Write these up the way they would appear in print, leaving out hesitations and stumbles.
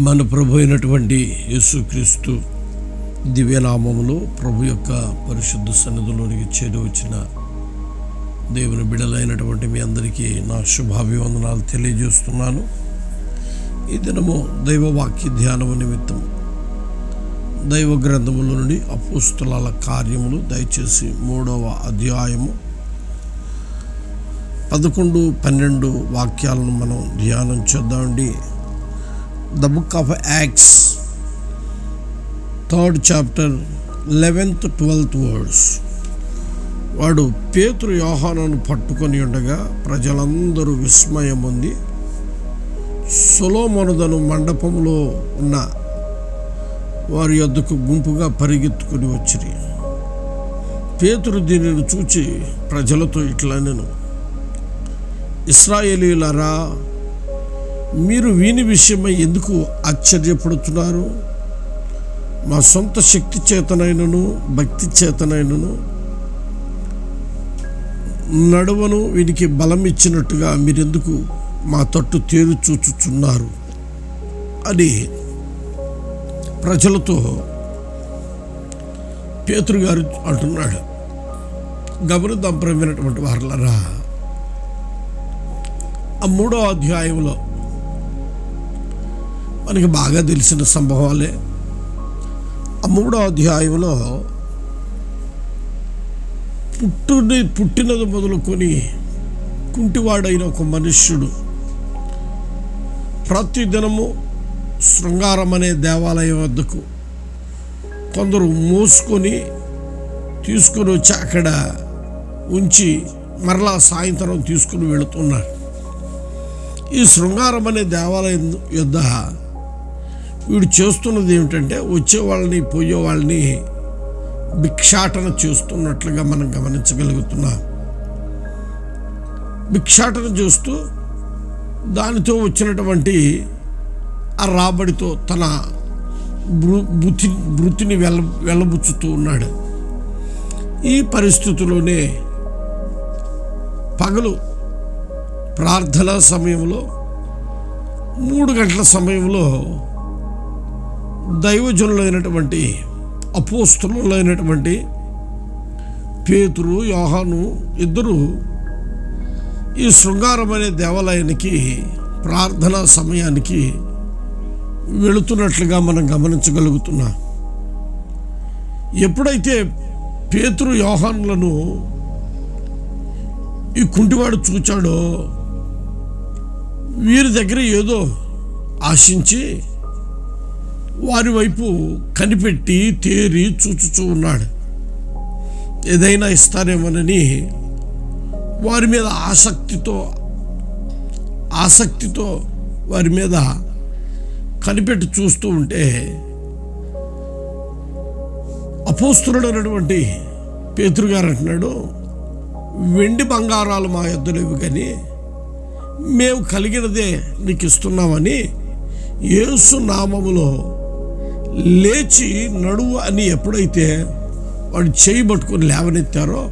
మన ప్రభు అయినటువంటి యేసుక్రీస్తు దివ్యనామములో ప్రభు యొక్క పరిశుద్ధ సన్నిధిలోనికి చేరి వచ్చిన దేవుని బిడ్డలైనటువంటి మీ అందరికీ నా శుభాభివందనాలు తెలియజేస్తున్నాను. ఈ దినము దైవవాక్య ధ్యానము నిమిత్తం దైవ గ్రంథముల నుండి అపోస్తలుల కార్యములు దయచేసి 3వ అధ్యాయము 11-12 వాక్యాలను మనం ధ్యానం చేద్దామండి. The book of Acts, 3rd chapter, 11th 12th verse. వాడు పేతురు యోహానును పట్టుకొని ఉండగా ప్రజలందరూ విస్మయం పొంది సొలొమోనుదను మండపంలో ఉన్న వారి యొద్దకు గుంపుగా పరిగెత్తుకుని వచ్చిరి. పేతురు దీనిని చూచి ప్రజలతో ఇట్లనెను, ఇశ్రాయేలీయులారా, మీరు వీని విషయమై ఎందుకు ఆశ్చర్యపడుతున్నారు? మా సొంత శక్తి చేతనైనను భక్తి చేతనైనను నడువను వీనికి బలం ఇచ్చినట్టుగా మీరెందుకు మా తట్టు తేరు చూచుచున్నారు అని ప్రజలతో పేతురు గారు అంటున్నాడు. గమనిద్దాం ప్రియమైనటువంటి వారలారా, ఆ 3వ అధ్యాయంలో మనకి బాగా తెలిసిన సంభవాలే. ఆ 3వ అధ్యాయంలో పుట్టినది మొదలుకొని కుంటివాడైన ఒక మనుష్యుడు ప్రతిదినము శృంగారం అనే దేవాలయం వద్దకు కొందరు మోసుకొని తీసుకొని వచ్చి అక్కడ ఉంచి మరలా సాయంత్రం తీసుకుని వెళుతున్నారు. ఈ శృంగారం అనే దేవాలయం యొద్ద వీడు చేస్తున్నది ఏమిటంటే వచ్చే వాళ్ళని పోయే వాళ్ళని భిక్షాటన చేస్తున్నట్లుగా మనం గమనించగలుగుతున్నాం. భిక్షాటన చేస్తూ దానితో వచ్చినటువంటి ఆ రాబడితో తన వృత్తిని వెళ్ళబుచ్చుతూ ఉన్నాడు. ఈ పరిస్థితుల్లోనే పగలు ప్రార్థనా సమయంలో 3 గంటల సమయంలో దైవజనులైనటువంటి అపోస్తలులైనటువంటి పేతురు యోహాను ఇద్దరు ఈ శృంగారం అనే దేవాలయానికి ప్రార్థనా సమయానికి వెళుతున్నట్లుగా మనం గమనించగలుగుతున్నాం. ఎప్పుడైతే పేతురు యోహానులను ఈ కుంటివాడు చూచాడో వీరి దగ్గర ఏదో ఆశించి వారి వైపు కనిపెట్టి తేరి చూచుచూ ఉన్నాడు. ఏదైనా ఇస్తారేమోనని వారి మీద ఆసక్తితో వారి మీద కనిపెట్టి చూస్తూ ఉంటే అపోస్తలుడైనటువంటి పేతురు గారు అంటున్నాడు, వెండి బంగారాలు మా యొద్ద లేవు కానీ మేము కలిగినదే నీకు ఇస్తున్నామని యేసు నామములో లేచి నడువు అని ఎప్పుడైతే వాడు చేయి పట్టుకొని లేవనెత్తారో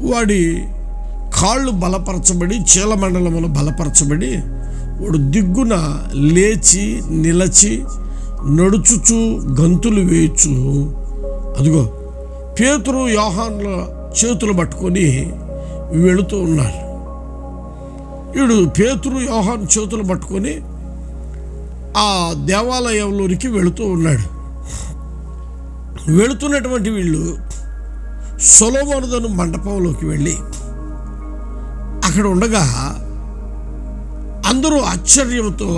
వాడి కాళ్ళు బలపరచబడి చీలమండలములు బలపరచబడి వాడు దిగ్గున లేచి నిలచి నడుచుచు గంతులు వేయచ్చు. అదిగో పేతురు యోహానుల చేతులు పట్టుకొని వెళుతూ ఉన్నారు. వీడు పేతురు యోహాను చేతులు పట్టుకొని ఆ దేవాలయంలోనికి వెళుతూ ఉన్నాడు. వెళుతున్నటువంటి వీళ్ళు సొలొమోనుదను మండపంలోకి వెళ్ళి అక్కడ ఉండగా అందరూ ఆశ్చర్యంతో,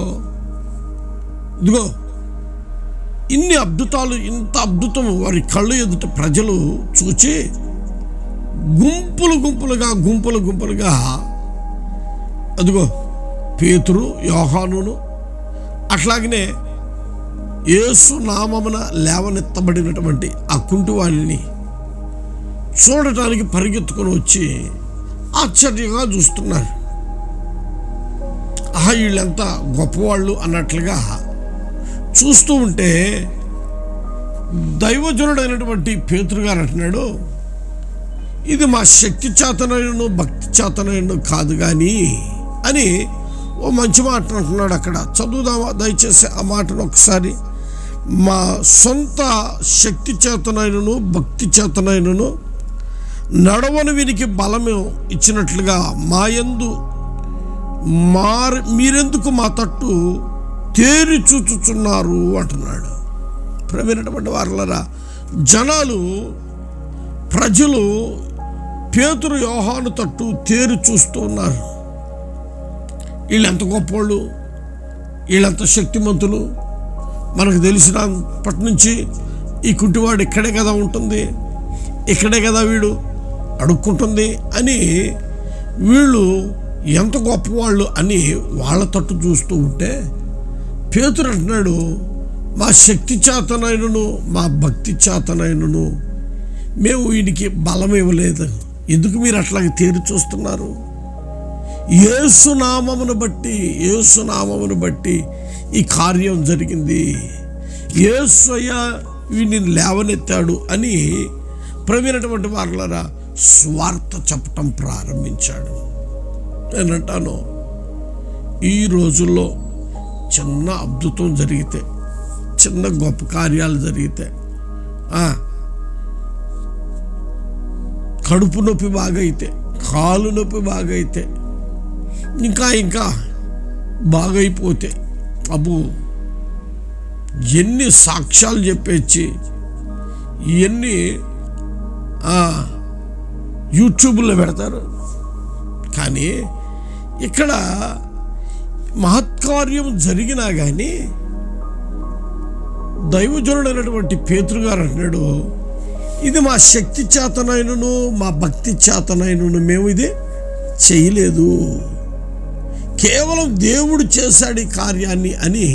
ఇదిగో ఇన్ని అద్భుతాలు, ఇంత అద్భుతం వారి కళ్ళు ఎదుట ప్రజలు చూచి గుంపులు గుంపులుగా అదిగో పేతురు యోహానును అట్లాగనే యేసు నామమున లేవనెత్తబడినటువంటి ఆ కుంటివాడిని చూడటానికి పరిగెత్తుకొని వచ్చి ఆశ్చర్యంగా చూస్తున్నారు. వీళ్ళంతా గొప్పవాళ్ళు అన్నట్లుగా చూస్తూ ఉంటే దైవజనుడైనటువంటి పేతురు గారు అంటున్నాడు, ఇది మా శక్తి చేతనైనను భక్తి చేతనైనను కాదు కానీ అని ఓ మంచి మాట అంటున్నాడు అక్కడ. చదువుదామా దయచేసి ఆ మాటను ఒకసారి. మా సొంత శక్తి చేతనైనను భక్తి చేతనైనను నడవని వీనికి బలము ఇచ్చినట్లుగా మాయందు మీరెందుకు మా తట్టు తేరి చూచుచున్నారు అంటున్నాడు. ప్రియమైనటువంటి వారలారా, ప్రజలు పేతురు యోహాను తట్టు తేరి చూస్తూ ఉన్నారు. వీళ్ళెంత గొప్పోళ్ళు, వీళ్ళంత శక్తిమంతులు, మనకు తెలిసినప్పటి నుంచి ఈ కుంటివాడు ఇక్కడే కదా ఉంటుంది, ఇక్కడే కదా వీడు అడుక్కుంటుంది అని వీళ్ళు ఎంత గొప్పవాళ్ళు అని వాళ్ళ తట్టు చూస్తూ ఉంటే పేతురు అంటున్నాడు, మా శక్తి చేతనైనను మా భక్తి చేతనైనను మేము వీడికి బలం ఇవ్వలేదు. ఎందుకు మీరు అట్లాగే తేరి చూస్తున్నారు? యేసునామమును బట్టి ఈ కార్యం జరిగింది. యేసయ్య వీడిని లేవనెత్తాడు అని ప్రవీణటువంటి వారలారా స్వార్థ చెప్పటం ప్రారంభించాడు. నేనంటాను, ఈ రోజుల్లో చిన్న అద్భుతం జరిగితే, చిన్న గొప్ప కార్యాలు జరిగితే, కడుపు నొప్పి బాగైతే, కాలు నొప్పి బాగైతే, ఇంకా బాగైపోతే అబ్బో ఎన్ని సాక్ష్యాలు చెప్పేసి ఇవన్నీ యూట్యూబ్లో పెడతారు. కానీ ఇక్కడ మహత్కార్యం జరిగినా కానీ దైవజనుడైనటువంటి పేతురు గారు అంటున్నాడు, ఇది మా శక్తి చేతనైనను మా భక్తి చేతనైనను మేము ఇది చేయలేదు, కేవలం దేవుడు చేశాడు ఈ కార్యాన్ని అని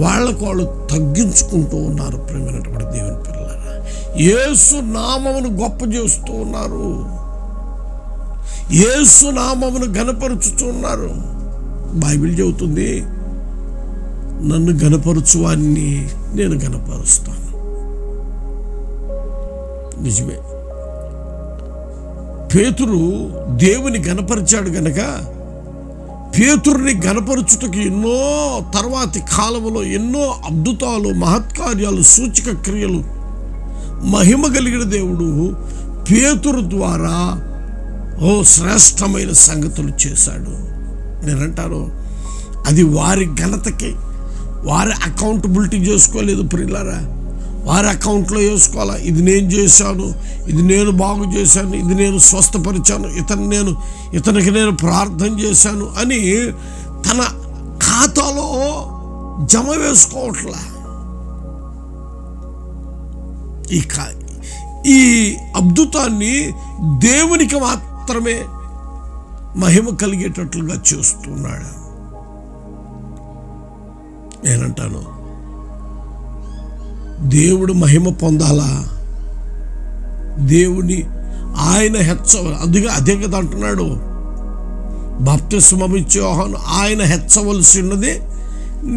వాళ్ళు తగ్గించుకుంటూ ఉన్నారు. ప్రియమైనటువంటి దేవుని పిల్లలారా, యేసు నామమును గొప్ప చేస్తూ ఉన్నారు, యేసు నామమును ఘనపరుచుతూ ఉన్నారు. బైబిల్ చెబుతుంది, నన్ను ఘనపరచువాన్ని నేను ఘనపరుస్తాను. నిజమే, పేతురు దేవుని ఘనపరిచాడు గనక పేతురుని ఘనపరచుటకు ఎన్నో తర్వాతి కాలంలో ఎన్నో అద్భుతాలు, మహత్కార్యాలు, సూచక క్రియలు మహిమ కలిగిన దేవుడు పేతురు ద్వారా శ్రేష్టమైన సంగతులు చేశాడు. నేనంటాను, అది వారి ఘనతకి వారి అకౌంటబిలిటీ చేసుకోలేదు ప్రియులారా. వారి అకౌంట్లో వేసుకోవాలా, ఇది నేను చేశాను, ఇది నేను బాగు చేశాను, ఇది నేను స్వస్థపరిచాను, ఇతనికి నేను ప్రార్థన చేశాను అని తన ఖాతాలో జమ వేసుకోవట్లా. ఈ అద్భుతాన్ని దేవునికి మాత్రమే మహిమ కలిగేటట్లుగా చేస్తున్నాడు. నేనంటాను, దేవుడు మహిమ పొందాలా, దేవుని ఆయన అదే కదా అంటున్నాడు, బాప్తిస్మం ఇచ్చే యోహాను ఆయన హెచ్చవలసి ఉన్నది,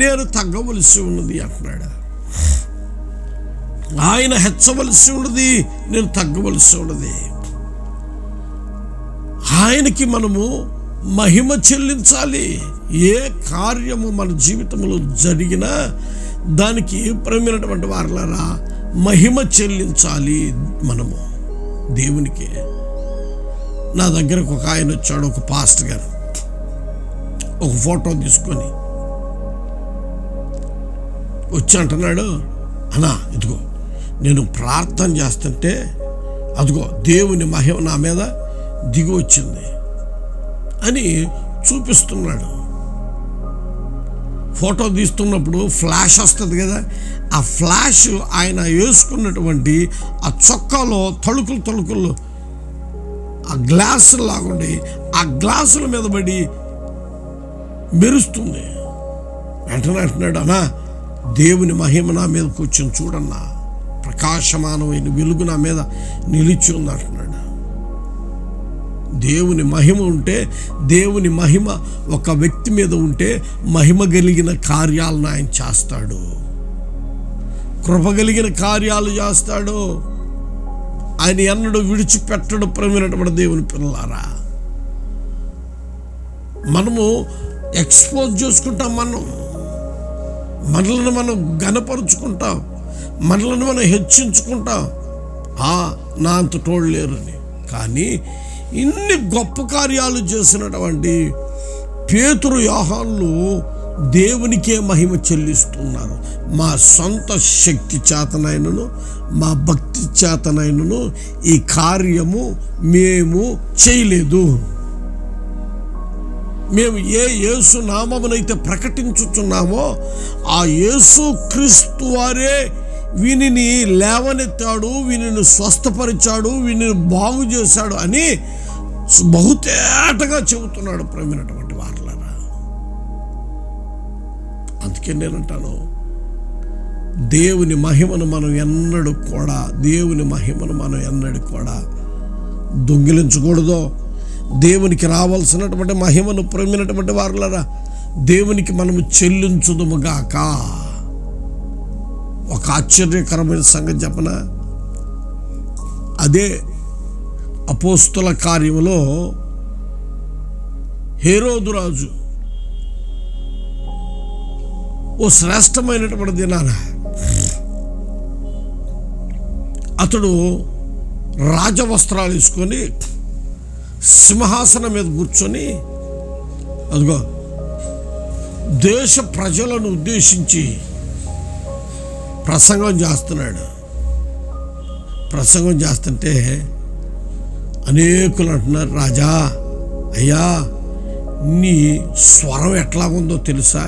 నేను తగ్గవలసి ఉన్నది అంటున్నాడు. ఆయన హెచ్చవలసి ఉన్నది, నేను తగ్గవలసి ఉన్నది. ఆయనకి మనము మహిమ చెల్లించాలి. ఏ కార్యము మన జీవితంలో జరిగినా దానికి ప్రేమైనటువంటి వారలారా మహిమ చెల్లించాలి మనము దేవునికి. నా దగ్గరకు ఒక ఆయన వచ్చాడు, ఒక పాస్టర్ గారు, ఒక ఫోటో తీసుకొని వచ్చి అంటున్నాడు, అన్నా ఇదిగో నేను ప్రార్థన చేస్తుంటే అదిగో దేవుని మహిమ నా మీద దిగి వచ్చింది అని చూపిస్తున్నాడు. ఫోటో తీస్తున్నప్పుడు ఫ్లాష్ వస్తుంది కదా, ఆ ఫ్లాష్ ఆయన వేసుకున్నటువంటి ఆ చొక్కాలో తళుకులు ఆ గ్లాసులు లాగుండి ఆ గ్లాసుల మీద పడి మెరుస్తుంది. వెంటనే అంటున్నాడు, అన్నా దేవుని మహిమ నా మీద కూర్చొని చూడన్నా, ప్రకాశమానమైన వెలుగు నా మీద నిలిచి ఉంది అంటున్నాడు. దేవుని మహిమ ఉంటే, దేవుని మహిమ ఒక వ్యక్తి మీద ఉంటే మహిమ కలిగిన కార్యాలను ఆయన చేస్తాడు, కృప కలిగిన కార్యాలు చేస్తాడు. ఆయన ఎన్నడూ విడిచిపెట్టడు. ప్రేమైనటువంటి దేవుని పిల్లలారా, మనము ఎక్స్పోజ్ చేసుకుంటాం, మనలను మనం ఘనపరుచుకుంటాం, మనలను మనం హెచ్చించుకుంటాం. నా అంత తోడు లేరని. కానీ ఇన్ని గొప్ప కార్యాలు చేసినటువంటి పేతురు యోహానులు దేవునికే మహిమ చెల్లిస్తున్నారు. మా సొంత శక్తి చేతనైనను మా భక్తి చేతనైనను ఈ కార్యము మేము చేయలేదు. మేము ఏ యేసు నామమునైతే ప్రకటించుచున్నామో ఆ యేసు క్రీస్తు వారే వీనిని లేవనెత్తాడు, వీనిని స్వస్థపరిచాడు, వీనిని బాగు చేశాడు అని బహుతేటగా చెబుతున్నాడు ప్రేమైనటువంటి వారలారా. అందుకే నేనంటాను, దేవుని మహిమను మనం ఎన్నడూ కూడా దొంగిలించకూడదు. దేవునికి రావాల్సినటువంటి మహిమను ప్రేమైనటువంటి వారలారా దేవునికి మనము చెల్లించుదుముగాక. ఒక ఆశ్చర్యకరమైన సంగతి చెప్పనా? అదే అపోస్తుల కార్యములో హేరోదు రాజు ఓ శ్రేష్టమైనటువంటి దినాన అతడు రాజవస్త్రాలు వేసుకొని సింహాసనం మీద కూర్చొని అదిగో దేశ ప్రజలను ఉద్దేశించి ప్రసంగం చేస్తున్నాడు. ప్రసంగం చేస్తుంటే అనేకులు అంటున్నారు, రాజా అయ్యా నీ స్వరం ఎట్లాగుందో తెలుసా?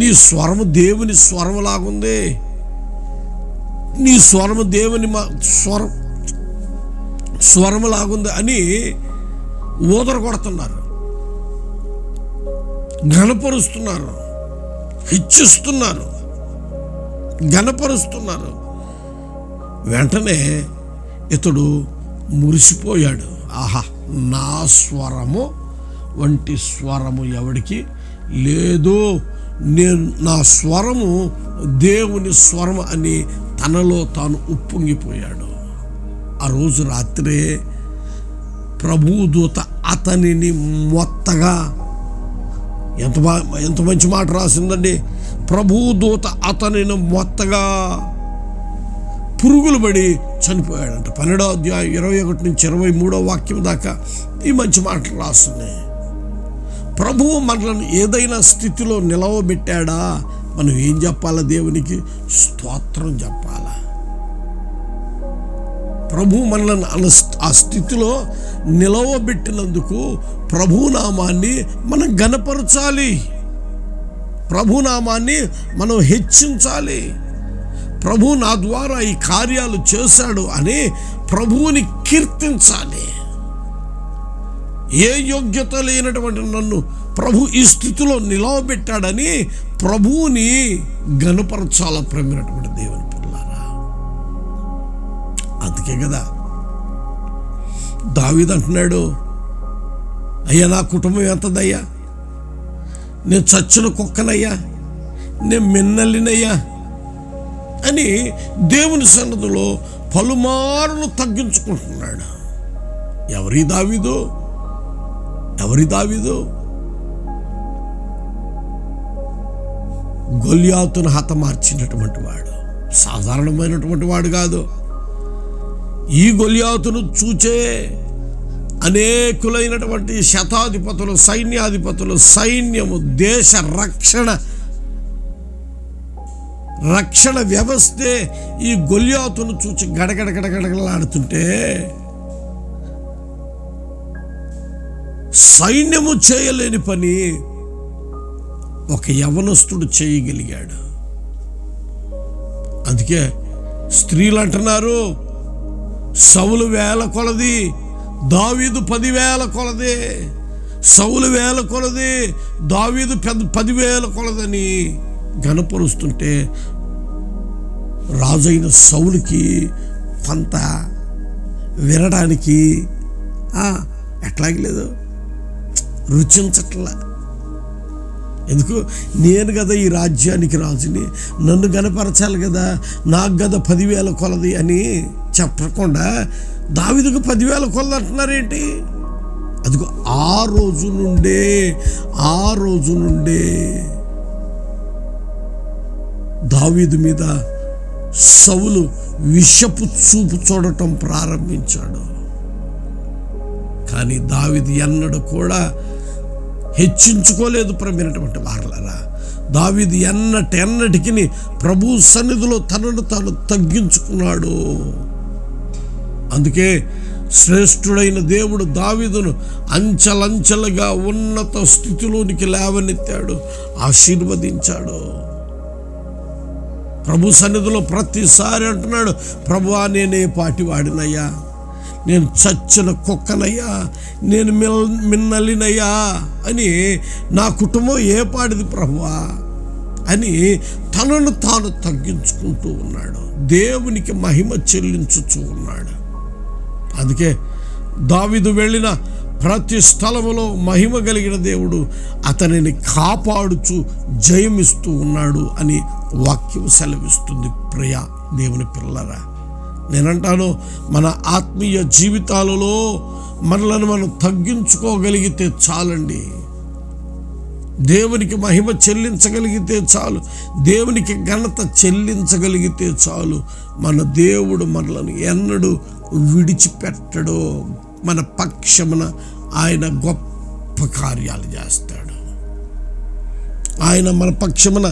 నీ స్వరము దేవుని స్వరములాగుంది, నీ స్వరము దేవుని స్వరములాగుంది అని ఊదర కొడుతున్నారు, ఘనపరుస్తున్నారు, హెచ్చిస్తున్నారు, ఘనపరుస్తున్నారు. వెంటనే ఇతడు మురిసిపోయాడు. ఆహా, నా స్వరము వంటి స్వరము ఎవడికి లేదు, నా స్వరము దేవుని స్వరము అని తనలో తాను ఉప్పొంగిపోయాడు. ఆ రోజు రాత్రే ప్రభుదూత అతనిని మొత్తగా, ఎంత మంచి మాట రాసిందండి, ప్రభుదూత అతనిని మొత్తగా పురుగులు పడి చనిపోయాడంట. 12వ అధ్యాయం 21 నుంచి 23వ వాక్యం దాకా ఈ మంచి మాటలు రాస్తున్నాయి. ప్రభువు మనల్ని ఏదైనా స్థితిలో నిలవబెట్టాడా, మనం ఏం చెప్పాలా? దేవునికి స్తోత్రం చెప్పాలా. ప్రభువు మనల్ని ఆ స్థితిలో నిలవబెట్టినందుకు ప్రభునామాన్ని మనం ఘనపరచాలి, ప్రభునామాన్ని మనం హెచ్చించాలి. ప్రభు నా ద్వారా ఈ కార్యాలు చేశాడు అని ప్రభువుని కీర్తించాలి. ఏ యోగ్యత లేనటువంటి నన్ను ప్రభు ఈ స్థితిలో నిలవబెట్టాడని ప్రభువుని ఘనపరచాల ప్రేమైనటువంటి దేవుని పిల్లారా. అందుకే కదా దావీదు అంటున్నాడు, అయ్యా నా కుటుంబం ఎంతదయ్యా, నేను చచ్చిన కుక్కనయ్యా, నేను మిన్నలినయ్యా అని దేవుని సన్నిధిలో పలుమార్లు తగ్గించుకుంటున్నాడు. ఎవరి దావీదు? గొల్యాతును హతమార్చినటువంటి వాడు, సాధారణమైనటువంటి వాడు కాదు. ఈ గొల్యాతును చూచే అనేకులైనటువంటి శతాధిపతులు, సైన్యాధిపతులు, సైన్యము, దేశ రక్షణ వ్యవస్థే ఈ గొల్యాతును చూచి గడగడగడగడగలాడుతుంటే సైన్యము చేయలేని పని ఒక యవనస్తుడు చేయగలిగాడు. అందుకే స్త్రీలు అంటున్నారు, సౌలు 1000 కొలది, దావీదు 10,000 కొలది. సౌలు 1000 కొలది, దావీదు 10,000 కొలదని ఘనపరుస్తుంటే రాజైన సౌలుకి కొంత వినడానికి ఎట్లాగలేదు, రుచించట్లా. ఎందుకు? నేను కదా ఈ రాజ్యానికి రాజుని, నన్ను గనపరచాలి కదా, నాకు కదా 10,000 కొలది అని చెప్పకుండా దావీదుకు 10,000 కొలది అంటున్నారేంటి? అదిగో ఆ రోజు నుండే దావీదు మీద సౌలు విషపు చూపు చూడటం ప్రారంభించాడు. కానీ దావీదు ఎన్నడూ కూడా హెచ్చించుకోలేదు. ప్రేమైనటువంటి వారలారా, దావీదు ఎన్నటికి ప్రభు సన్నిధిలో తనను తాను తగ్గించుకున్నాడు. అందుకే శ్రేష్ఠుడైన దేవుడు దావీదును అంచెలంచెలుగా ఉన్నత స్థితిలోనికి లేవనెత్తాడు, ఆశీర్వదించాడు. ప్రభు సన్నిధిలో ప్రతిసారి అంటున్నాడు, ప్రభువా నేనే పాటి వాడినయ్యా, నేను చచ్చిన కుక్కనయ్యా, నేను మిన్నలినయ్యా అని, నా కుటుంబం ఏ పాడిది ప్రభువా అని తనను తాను తగ్గించుకుంటూ ఉన్నాడు. దేవునికి మహిమ చెల్లించుచూ ఉన్నాడు. అందుకే దావీదు వెళ్ళిన ప్రతి స్థలములో మహిమ కలిగిన దేవుడు అతనిని కాపాడుచు జయమిస్తూ ఉన్నాడు అని వాక్యం సెలవిస్తుంది. ప్రియ దేవుని పిల్లరా, నేనంటాను, మన ఆత్మీయ జీవితాలలో మనలను మనం తగ్గించుకోగలిగితే చాలండి. దేవునికి మహిమ చెల్లించగలిగితే చాలు, దేవునికి ఘనత చెల్లించగలిగితే చాలు. మన దేవుడు మనలను ఎన్నడూ విడిచిపెట్టడు. మన పక్షమున ఆయన గొప్ప కార్యాలు చేస్తాడు. ఆయన మన పక్షమున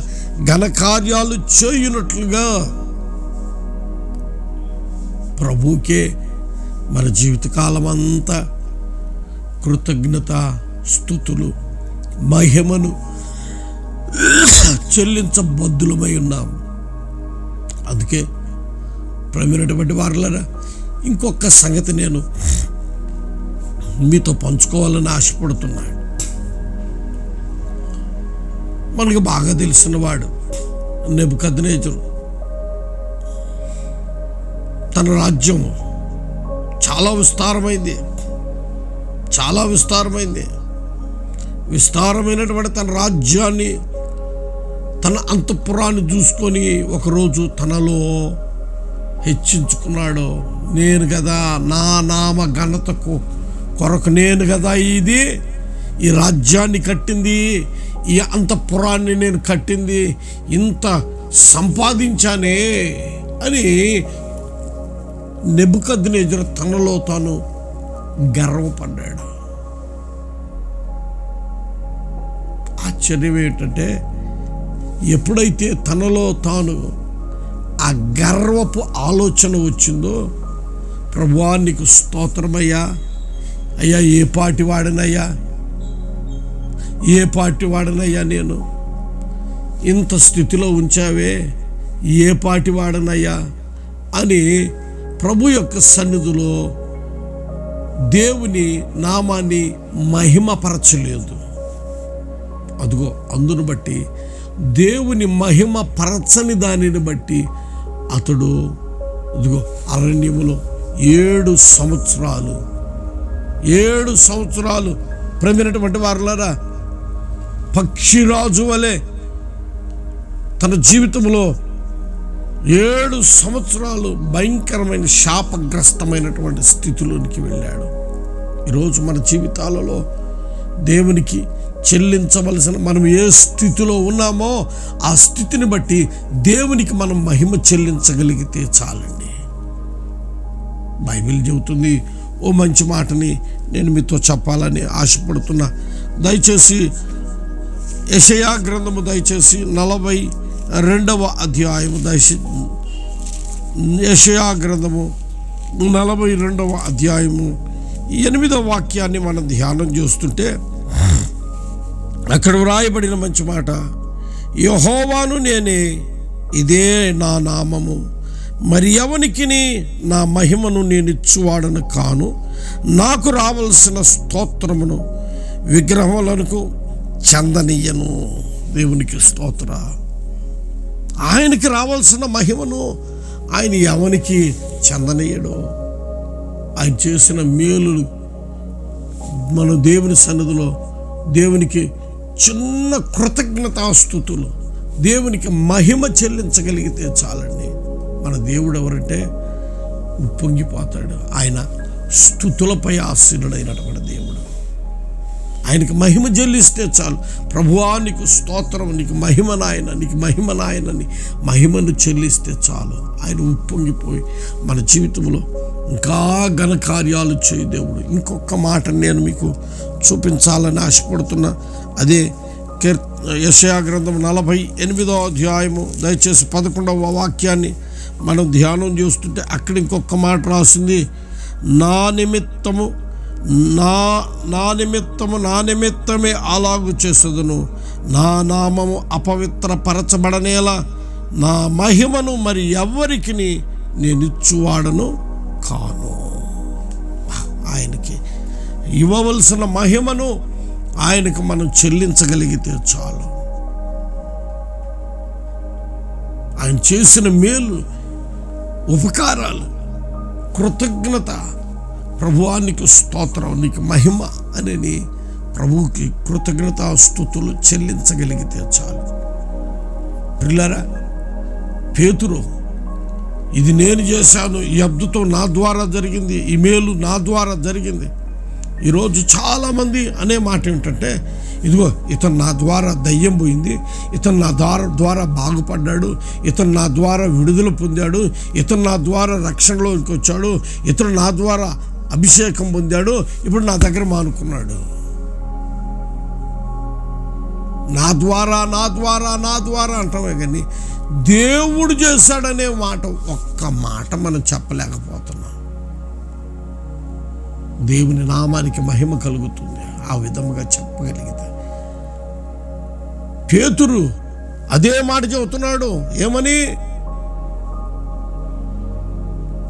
ఘన కార్యాలు చేయునట్లుగా ప్రభువుకే మన జీవితకాలం అంతా కృతజ్ఞత స్తుతులు మహిమను చెల్లించబద్దులమై ఉన్నాం. అందుకే ప్రేమైనటువంటి వారలారా, ఇంకొక సంగతి నేను మీతో పంచుకోవాలని ఆశపడుతున్నాను. మనకు బాగా తెలిసిన వాడు నెబుకద్నెజరు. తన రాజ్యం చాలా విస్తారమైనటువంటి తన రాజ్యాన్ని, తన అంతఃపురాన్ని చూసుకొని ఒకరోజు తనలో హెచ్చించుకున్నాడు. నేను కదా, నా నామ ఘనతకు కొరకు నేను కదా ఈ రాజ్యాన్ని కట్టింది, ఈ అంతఃపురాన్ని నేను కట్టింది, ఇంత సంపాదించానే అని నెబుకద్నెజరు తనలో తాను గర్వపడ్డాడు. ఆశ్చర్యం ఏంటంటే, ఎప్పుడైతే తనలో తాను ఆ గర్వపు ఆలోచన వచ్చిందో, ప్రభువా నీకు స్తోత్రమయ్యా, అయ్యా ఏ పాటి వాడనయ్యా నేను ఇంత స్థితిలో ఉంచావే, ఏ పాటి వాడనయ్యా అని ప్రభు యొక్క సన్నిధిలో దేవుని నామాన్ని మహిమపరచలేదు. అదిగో అందును బట్టి, దేవుని మహిమ పరచని దానిని బట్టి అతడు ఇదిగో అరణ్యములో 7 సంవత్సరాలు ప్రేమైనటువంటి వారలారా, పక్షిరాజు వలె తన జీవితంలో 7 సంవత్సరాలు భయంకరమైన శాపగ్రస్తమైనటువంటి స్థితిలోనికి వెళ్ళాడు. ఈరోజు మన జీవితాలలో దేవునికి చెల్లించవలసిన, మనం ఏ స్థితిలో ఉన్నామో ఆ స్థితిని బట్టి దేవునికి మనం మహిమ చెల్లించగలిగితే చాలండి. బైబిల్ చెబుతుంది, ఓ మంచి మాటని నేను మీతో చెప్పాలని ఆశపడుతున్నా. దయచేసి యెషయా గ్రంథము, దయచేసి 42వ అధ్యాయము, యెషయా గ్రంథము 42వ అధ్యాయము 8వ వాక్యాన్ని మనం ధ్యానం చేస్తుంటే అక్కడ వ్రాయబడిన మంచి మాట, యెహోవాను నేనే, ఇదే నా నామము, మరి ఎవనికిని నా మహిమను నేను ఇచ్చువాడను కాను, నాకు రావలసిన స్తోత్రమును విగ్రహములకు చెందనీయను. దేవునికి స్తోత్ర. ఆయనకి రావాల్సిన మహిమను ఆయన ఎవనికి చెందనీయడు. ఆయన చేసిన మేలులు మన దేవుని సన్నిధిలో దేవునికి చిన్న కృతజ్ఞతాస్తుతులు, దేవునికి మహిమ చెల్లించగలిగితే చాలండి. మన దేవుడు ఎవరంటే పొంగిపోతాడు. ఆయన స్తుతులపై ఆసీనుడైనటువంటి దేవుడు. ఆయనకి మహిమ చెల్లిస్తే చాలు. ప్రభువా నీకు స్తోత్రం, నీకు మహిమ నాయన, నీకు మహిమ నాయనని మహిమను చెల్లిస్తే చాలు. ఆయన ఉప్పొంగిపోయి మన జీవితంలో ఇంకా ఘన కార్యాలు చేయ దేవుడు. ఇంకొక మాట నేను మీకు చూపించాలని ఆశపడుతున్నా. అదే యెషయా గ్రంథం 48వ అధ్యాయము దయచేసి 11వ వాక్యాన్ని మనం ధ్యానం చేస్తుంటే అక్కడ ఇంకొక మాట రాసింది. నా నిమిత్తమే అలాగు చేసేదను, నా నామము అపవిత్రపరచబడనేలా నా మహిమను మరి ఎవరికి నేను ఇచ్చువాడను కాను. ఆయనకి ఇవ్వవలసిన మహిమను ఆయనకు మనం చెల్లించగలిగితే చాలు. ఆయన చేసిన మేలు, ఉపకారాలు, కృతజ్ఞత, ప్రభువా నీకు స్తోత్రం, నీకు మహిమ అని ప్రభువుకి కృతజ్ఞత స్తుతులు చెల్లించగలిగితే చాలు. ప్రియులారా, పేతురు ఇది నేను చేశాను, ఈ అద్భుతం నా ద్వారా జరిగింది, ఈ మేలు నా ద్వారా జరిగింది. ఈరోజు చాలామంది అనే మాట ఏంటంటే, ఇదిగో ఇతను నా ద్వారా దయ్యం పోయింది, ఇతను నా ద్వారా బాగుపడ్డాడు, ఇతను నా ద్వారా విడుదల పొందాడు, ఇతను నా ద్వారా రక్షణలోకి వచ్చాడు, ఇతను నా ద్వారా అభిషేకం పొందాడు, ఇప్పుడు నా దగ్గర మానుకున్నాడు. నా ద్వారా అంటామే కానీ దేవుడు చేశాడనే మాట, ఒక్క మాట మనం చెప్పలేకపోతున్నాం. దేవుని నామానికి మహిమ కలుగుతుంది ఆ విధముగా చెప్పగలిగితే. పేతురు అదే మాట చెబుతున్నాడు. ఏమని?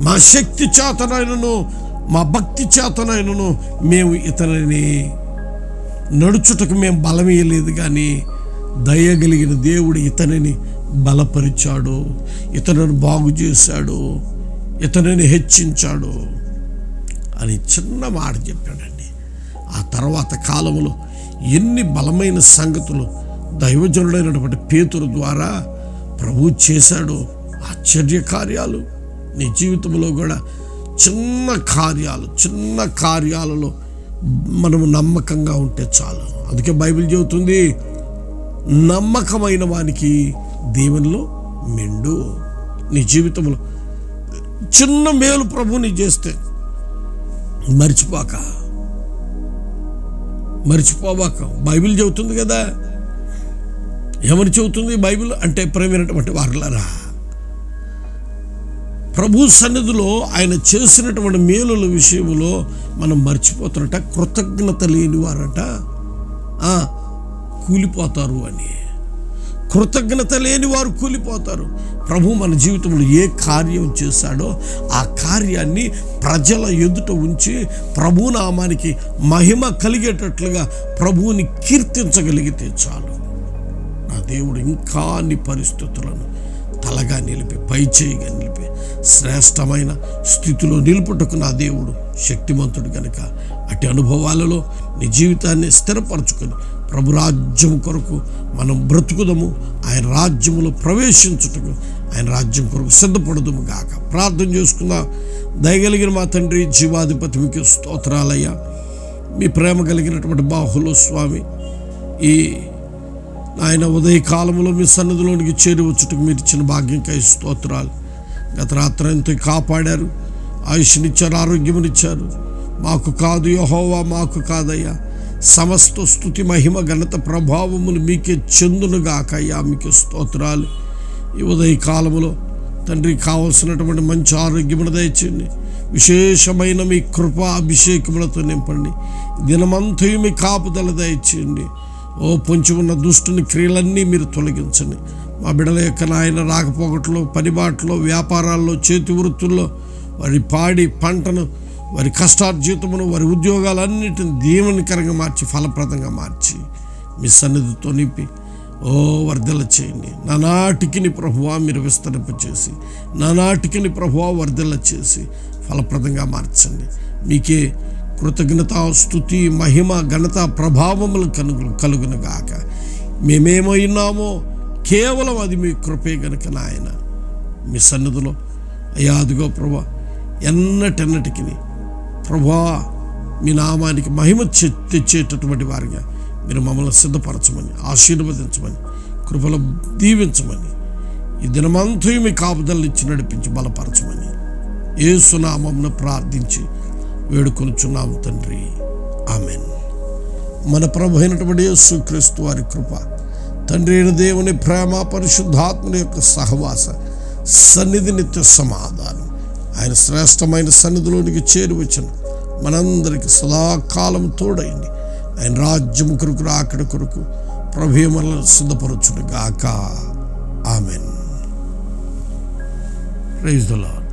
మా శక్తి చేతనైనను మా భక్తి చేతనైనను మేము ఇతనిని నడుచుటకు మేము బలమేయలేదు, కానీ దయగలిగిన దేవుడు ఇతనిని బలపరిచాడు, ఇతనిని బాగు చేశాడు, ఇతనిని హెచ్చించాడు అని చిన్న మాట చెప్పాడండి. ఆ తర్వాత కాలంలో ఎన్ని బలమైన సంగతులు దైవజనుడైనటువంటి పేతురు ద్వారా ప్రభు చేశాడు. ఆశ్చర్య కార్యాలు నీ జీవితంలో కూడా చిన్న కార్యాలలో మనము నమ్మకంగా ఉంటే చాలు. అందుకే బైబిల్ చెబుతుంది, నమ్మకమైన వానికి దేవునిలో మెండు. నీ జీవితంలో చిన్న మేలు ప్రభు నీ చేస్తే మర్చిపోవాక. బైబిల్ చెబుతుంది కదా. ఏమని చెబుతుంది బైబిల్ అంటే, ప్రేమైనటువంటి వారలారా, ప్రభు సన్నిధిలో ఆయన చేసినటువంటి మేలుల విషయంలో మనం మర్చిపోతారట. కృతజ్ఞత లేని వారట కూలిపోతారు అని. కృతజ్ఞత లేని వారు కూలిపోతారు. ప్రభు మన జీవితంలో ఏ కార్యం చేశాడో ఆ కార్యాన్ని ప్రజల ఎదుట ఉంచి ప్రభు నామానికి మహిమ కలిగేటట్లుగా ప్రభువుని కీర్తించగలిగితే చాలు. నా దేవుడు ఇంకా అన్ని పరిస్థితులను తలగా నిలిపి, పై చేయిగా నిలిపి, శ్రేష్టమైన స్థితిలో నిలుపుటకు నా దేవుడు శక్తిమంతుడు కనుక అట్టి అనుభవాలలో నీ జీవితాన్ని స్థిరపరచుకొని ప్రభు రాజ్యం కొరకు మనం బ్రతుకుదము. ఆయన రాజ్యములో ప్రవేశించుటకు, ఆయన రాజ్యం కొరకు సిద్ధపడదుము గాక. ప్రార్థన చేసుకుందాం. దయగలిగిన మా తండ్రి, జీవాధిపతి, మీకు స్తోత్రాలయ్యా. మీ ప్రేమ కలిగినటువంటి బాహులో స్వామి, ఈ ఆయన ఉదయకాలంలో మీ సన్నిధిలోనికి చేరి వచ్చుటకు మీరు ఇచ్చిన భాగ్యంకై స్తోత్రాలు. గత రాత్రి ఎంతో కాపాడారు, ఆయుష్నిచ్చారు, ఆరోగ్యమునిచ్చారు. మాకు కాదు యెహోవా, మాకు కాదయ్యా. సమస్త స్తుతి, మహిమ, ఘనత, ప్రభావములు మీకే చెందునుగాక అయ్యా. మీకు స్తోత్రాలు. ఈ ఉదయకాలములో తండ్రి కావలసినటువంటి మంచి ఆరోగ్యమును దయచేయండి. విశేషమైన మీ కృపా అభిషేకములతో నింపండి. దినమంతయు మీ కాపుదల దయచేయండి. పొంచి ఉన్న దుష్టుని క్రియలన్నీ మీరు తొలగించండి. మా బిడ్డల యొక్క నాయన రాకపోకట్లో, పనిబాట్లో, వ్యాపారాల్లో, చేతి వృత్తుల్లో, వారి పాడి పంటను, వారి కష్టార్జితమును, వారి ఉద్యోగాలన్నిటిని దీవెనకరంగా మార్చి, ఫలప్రదంగా మార్చి మీ సన్నిధితో నింపి వర్ధల చేయండి. నానాటికి ప్రభువా మీరు విస్తరింపచేసి, నానాటికి ప్రభువా వర్ధల చేసి ఫలప్రదంగా మార్చండి. మీకే కృతజ్ఞత, స్తుతి, మహిమ, ఘనత, ప్రభావములు కలుగునుగాక. మేమేమైనామో కేవలం అది మీ కృపే గనుక నాయన. మీ సన్నిధిలో అయ్యా అదిగో ప్రభా ఎన్నటెన్నటికి ప్రభువా, మీ నామానికి మహిమ తెచ్చేటటువంటి వారిగా మీరు మమ్మల్ని సిద్ధపరచమని, ఆశీర్వదించమని, కృపలో దీవించమని, ఈ దినమంతా మీ కాపుదలను ఇచ్చి నడిపించి బలపరచమని యేసు నామమున ప్రార్థించి వేడుకొనుచున్నాము తండ్రి. ఆమెన్. మన ప్రభు అయినటువంటి యేసుక్రీస్తు వారి కృప, తండ్రి అయిన దేవుని ప్రేమ, పరిశుద్ధాత్మని యొక్క సహవాస సన్నిధి, నిత్య సమాధానం ఆయన శ్రేష్టమైన సన్నిధిలోనికి చేరి వచ్చిన మనందరికీ సదాకాలం తోడైంది. ఆయన రాజ్యం కొరకు, రాకడ కొరకు ప్రభు మనల్ని సిద్ధపరచును గాక. ఆమెన్. Praise the lord.